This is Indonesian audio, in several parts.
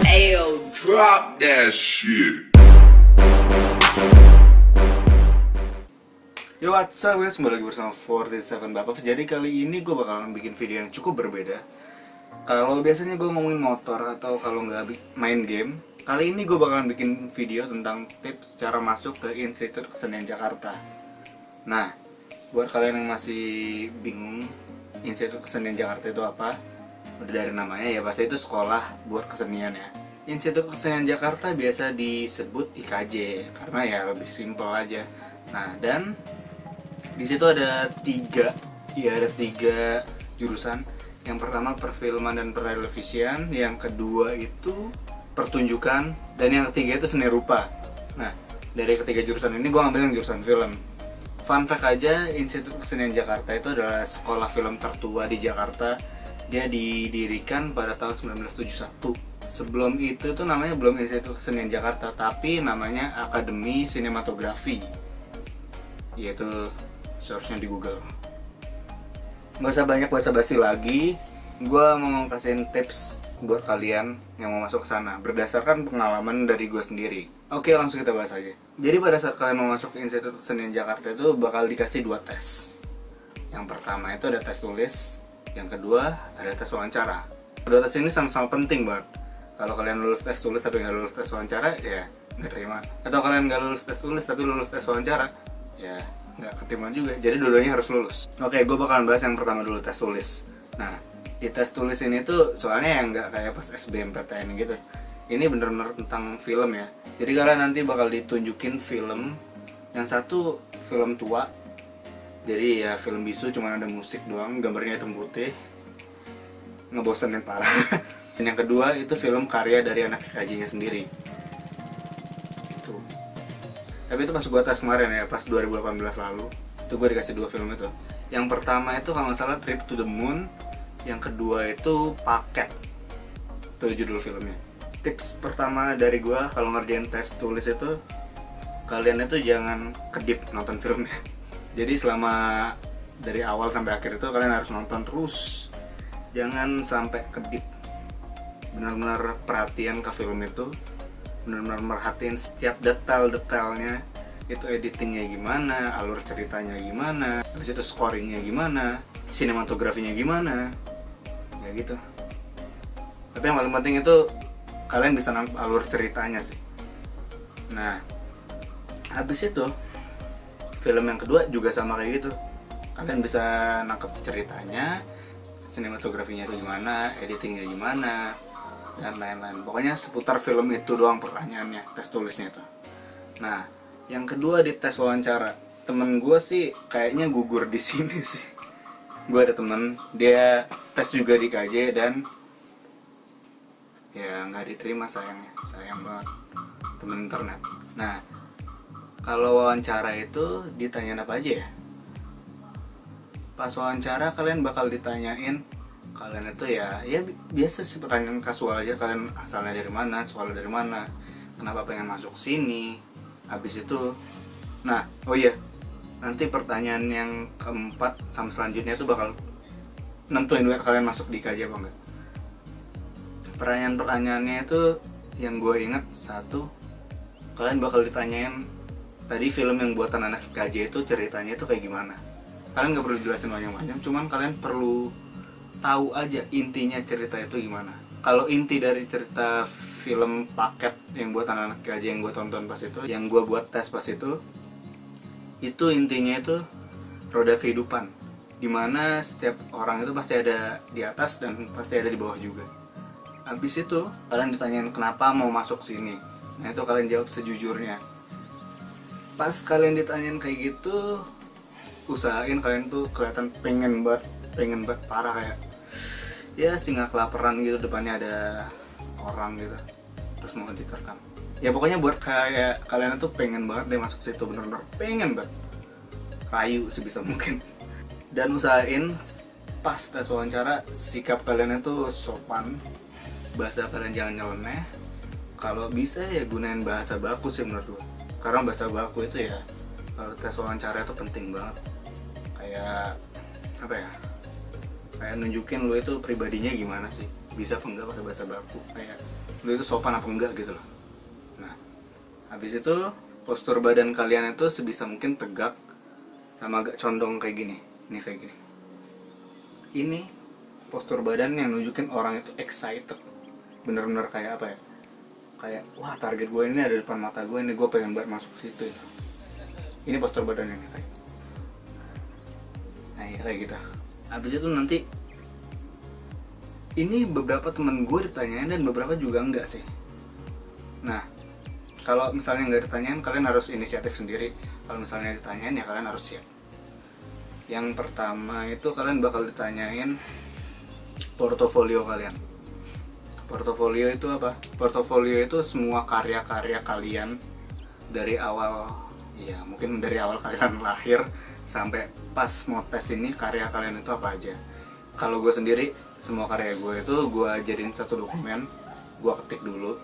Ayo, drop that shit. Yo, what's up guys, kembali lagi bersama 47 Bapak. Jadi kali ini gue bakalan bikin video yang cukup berbeda. Kalau biasanya gue ngomongin motor atau kalau nggak main game, kali ini gue bakalan bikin video tentang tips cara masuk ke Institut Kesenian Jakarta. Nah, buat kalian yang masih bingung Institut Kesenian Jakarta itu apa, udah dari namanya ya pasti itu sekolah buat kesenian ya. Institut Kesenian Jakarta biasa disebut IKJ karena ya lebih simpel aja. Nah, dan di situ ada tiga jurusan. Yang pertama perfilman dan pertelevisian, yang kedua itu pertunjukan, dan yang ketiga itu seni rupa. Nah, dari ketiga jurusan ini gue ngambil yang jurusan film. Fun fact aja, Institut Kesenian Jakarta itu adalah sekolah film tertua di Jakarta. Dia didirikan pada tahun 1971. Sebelum itu tuh namanya belum Institut Kesenian Jakarta, tapi namanya Akademi Sinematografi. Yaitu searchnya di Google. Gak usah banyak basa-basi lagi, gue mau kasihin tips buat kalian yang mau masuk ke sana berdasarkan pengalaman dari gue sendiri. Oke, langsung kita bahas aja. Jadi pada saat kalian mau masuk ke Institut Kesenian Jakarta itu bakal dikasih 2 tes. Yang pertama itu ada tes tulis, yang kedua ada tes wawancara. Kedua tes ini sama-sama penting banget. Kalau kalian lulus tes tulis tapi nggak lulus tes wawancara, ya nggak terima. Atau kalian nggak lulus tes tulis tapi lulus tes wawancara, ya nggak keterima juga. Jadi dua-duanya harus lulus. Oke, gue bakalan bahas yang pertama dulu, tes tulis. Nah, di tes tulis ini tuh soalnya yang nggak kayak pas SBMPTN gitu. Ini bener-bener tentang film ya. Jadi kalian nanti bakal ditunjukin film. Yang satu film tua, jadi ya film bisu, cuma ada musik doang, gambarnya hitam putih, ngebosenin parah. Dan yang kedua itu film karya dari anak IKJ-nya sendiri. Itu. Tapi itu pas gue tes kemarin ya, pas 2018 lalu, itu gue dikasih 2 film itu. Yang pertama itu kalau nggak salah Trip to the Moon, yang kedua itu Paket. Itu judul filmnya. Tips pertama dari gue kalau ngerjain tes tulis itu, kalian itu jangan kedip nonton filmnya. Jadi selama dari awal sampai akhir itu kalian harus nonton terus, jangan sampai kedip. Benar-benar perhatian ke film itu, benar-benar merhatiin setiap detail-detailnya. Itu editingnya gimana, alur ceritanya gimana, habis itu scoringnya gimana, sinematografinya gimana, ya gitu. Tapi yang paling penting itu kalian bisa nangkep alur ceritanya sih. Nah, habis itu film yang kedua juga sama kayak gitu. Kalian bisa nangkep ceritanya, sinematografinya itu gimana, editingnya gimana, dan lain-lain. Pokoknya seputar film itu doang pertanyaannya, tes tulisnya itu. Nah, yang kedua di tes wawancara. Temen gue sih kayaknya gugur di sini sih. Gue ada temen, dia tes juga di KJ dan ya nggak diterima, sayang banget, temen internet. Nah, kalau wawancara itu ditanyain apa aja ya? Pas wawancara kalian bakal ditanyain, kalian itu ya biasa sih, pertanyaan kasual aja. Kalian asalnya dari mana, sekolah dari mana, kenapa pengen masuk sini. Habis itu, nah oh iya, nanti pertanyaan yang keempat sama selanjutnya itu bakal nentuin kalian masuk di KJ apa enggak. Pertanyaan-pertanyaannya itu yang gue inget, satu, kalian bakal ditanyain tadi film yang buatan anak IKJ itu ceritanya itu kayak gimana. Kalian gak perlu jelasin banyak-banyak, cuman kalian perlu tahu aja intinya cerita itu gimana. Kalau inti dari cerita film Paket yang buatan anak IKJ yang gue tonton pas itu, yang gue buat tes pas itu intinya itu roda kehidupan, dimana setiap orang itu pasti ada di atas dan pasti ada di bawah juga. Habis itu kalian ditanyain kenapa mau masuk sini. Nah, itu kalian jawab sejujurnya. Pas kalian ditanyain kayak gitu, usahain kalian tuh kelihatan pengen banget parah, kayak ya singa kelaparan gitu, depannya ada orang gitu, terus mau diterkam. Ya pokoknya buat kayak kalian tuh pengen banget deh masuk situ, bener-bener pengen banget, rayu sebisa mungkin. Dan usahain pas tes wawancara sikap kalian itu sopan, bahasa kalian jangan nyeleneh. Kalau bisa ya gunain bahasa baku sih menurut gue, karena bahasa baku itu ya kalau tes wawancara itu penting banget. Kayak apa ya, kayak nunjukin lu itu pribadinya gimana sih, bisa apa enggak pakai bahasa baku, kayak lu itu sopan apa enggak gitu loh. Nah, habis itu postur badan kalian itu sebisa mungkin tegak sama agak condong kayak gini. Ini kayak gini. Ini postur badan yang nunjukin orang itu excited. Bener-bener kayak apa ya? Kayak wah, target gue ini ada depan mata gue, ini gue pengen banget masuk situ itu. Ini postur badan ini kayak. Nah, ya, kayak gitu. Habis itu nanti ini beberapa temen gue ditanyain dan beberapa juga enggak sih. Nah, kalau misalnya nggak ditanyain, kalian harus inisiatif sendiri. Kalau misalnya ditanyain, ya kalian harus siap. Yang pertama itu kalian bakal ditanyain portofolio kalian. Portofolio itu apa? Portofolio itu semua karya-karya kalian dari awal, ya mungkin dari awal kalian lahir sampai pas mau tes ini, karya kalian itu apa aja. Kalau gue sendiri, semua karya gue itu gue jadiin satu dokumen, gue ketik dulu.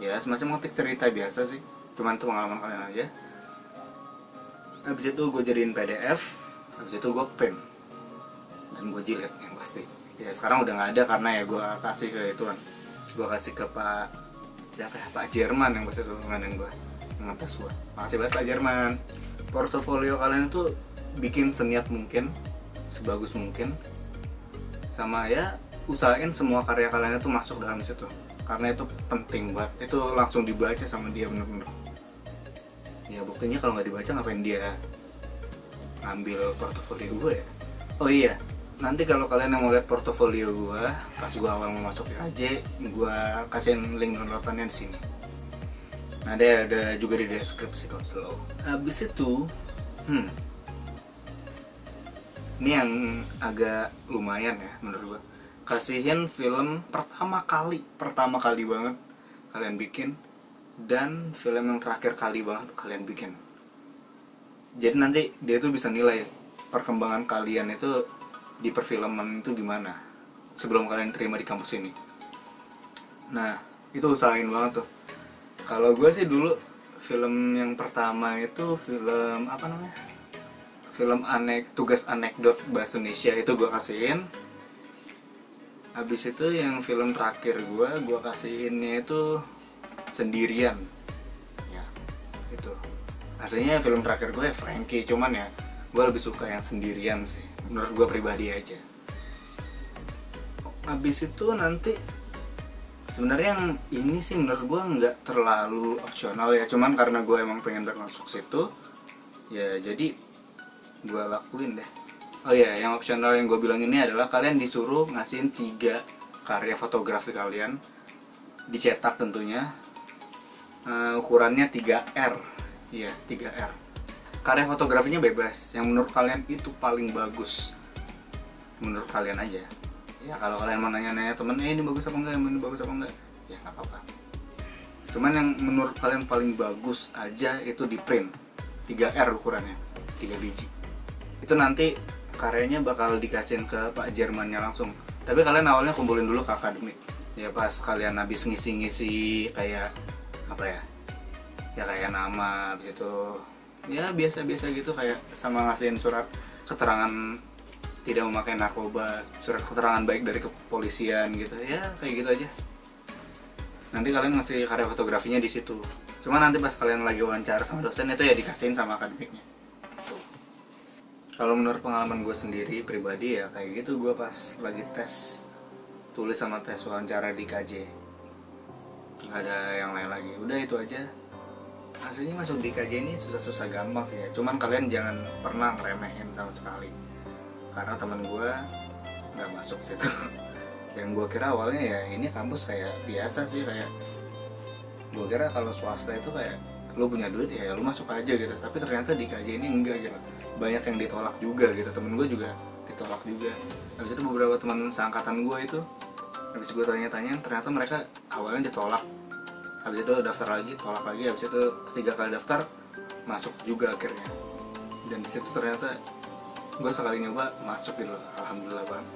Ya semacam ngetik cerita biasa sih, cuman itu pengalaman kalian aja. Habis itu gue jadiin PDF, habis itu gue print dan gue jilid yang pasti. Ya sekarang udah nggak ada karena ya gue kasih ke ituan, gue kasih ke Pak siapa ya, Pak Jerman yang pas itu nganin gue, ngetes gue. Makasih banget Pak Jerman. Portofolio kalian itu bikin seniat mungkin, sebagus mungkin, sama ya usahain semua karya kalian itu masuk dalam situ, karena itu penting banget. Itu langsung dibaca sama dia bener-bener. Ya buktinya kalau nggak dibaca ngapain dia ngambil portofolio gue ya. Oh iya, nanti kalau kalian yang mau lihat portofolio gue pas gue awal mau masuk IKJ, gue kasihin link downloadannya di sini. Nah, ada juga di deskripsi kalau slow. Habis itu, ini yang agak lumayan ya menurut gue. Kasihin film pertama kali banget kalian bikin, dan film yang terakhir kali banget kalian bikin. Jadi nanti dia tuh bisa nilai perkembangan kalian itu di perfilman itu gimana sebelum kalian terima di kampus ini. Nah, itu usahain banget tuh. Kalau gue sih dulu film yang pertama itu film apa namanya? Film tugas anekdot bahasa Indonesia itu gue kasihin. Habis itu yang film terakhir gue kasihinnya itu Sendirian. Ya, itu. Aslinya film terakhir gue ya Frankie, cuman ya gue lebih suka yang Sendirian sih, menurut gue pribadi aja. Habis itu nanti sebenarnya yang ini sih menurut gue nggak terlalu opsional ya, cuman karena gue emang pengen masuk situ, ya jadi gue lakuin deh. Oh iya, yang opsional yang gue bilang ini adalah kalian disuruh ngasihin 3 karya fotografi kalian, dicetak tentunya, ukurannya 3R. Iya, 3R. Karya fotografinya bebas, yang menurut kalian itu paling bagus, menurut kalian aja. Ya kalau kalian mau nanya-nanya temen, ini bagus apa enggak, ini bagus apa enggak, ya nggak apa-apa. Cuman yang menurut kalian paling bagus aja itu di print 3R ukurannya, 3 biji. Itu nanti karyanya bakal dikasihin ke Pak Jermannya langsung. Tapi kalian awalnya kumpulin dulu ke akademik. Ya pas kalian habis ngisi-ngisi kayak apa ya, ya kayak nama, habis itu ya biasa-biasa gitu, kayak sama ngasihin surat keterangan tidak memakai narkoba, surat keterangan baik dari kepolisian gitu ya, kayak gitu aja. Nanti kalian ngasih karya fotografinya di situ. Cuma nanti pas kalian lagi wawancara sama dosen itu ya dikasihin sama akademiknya. Kalau menurut pengalaman gue sendiri pribadi ya kayak gitu, gue pas lagi tes tulis sama tes wawancara di KJ, nggak ada yang lain lagi, udah itu aja. Aslinya masuk di KJ ini susah-susah gampang sih ya, cuman kalian jangan pernah ngeremehin sama sekali. Karena temen gue nggak masuk situ. Yang gue kira awalnya ya ini kampus kayak biasa sih, kayak gue kira kalau swasta itu kayak lu punya duit ya lu masuk aja gitu. Tapi ternyata di KJ ini enggak gitu, banyak yang ditolak juga gitu. Temen gue juga ditolak juga. Habis itu beberapa teman seangkatan gue itu, habis gue tanya-tanya, ternyata mereka awalnya ditolak, habis itu daftar lagi, tolak lagi, habis itu ketiga kali daftar masuk juga akhirnya. Dan disitu ternyata gue sekali nyoba masuk gitu, alhamdulillah banget.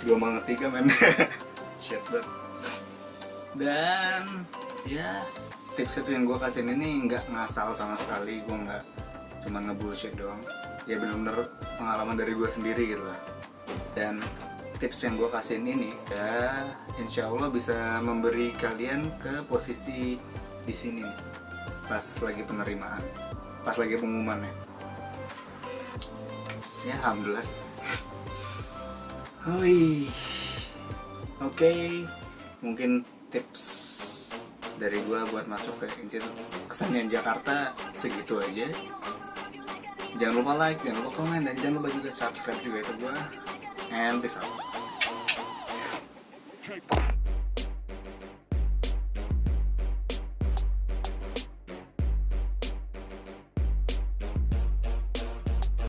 Gue mau ketiga men. Shit banget. Dan ya tips itu yang gue kasihin ini nggak ngasal sama sekali, gue nggak cuma ngebullshit doang. Ya bener-bener pengalaman dari gue sendiri gitu lah. Dan tips yang gue kasihin ini ya insya Allah bisa memberi kalian ke posisi di sini nih, pas lagi penerimaan, pas lagi pengumumannya. Ya alhamdulillah sih. Oke, mungkin tips dari gue buat masuk ke Kesenian Jakarta segitu aja. Jangan lupa like, jangan lupa komen, dan jangan lupa juga subscribe juga itu gue. And peace out.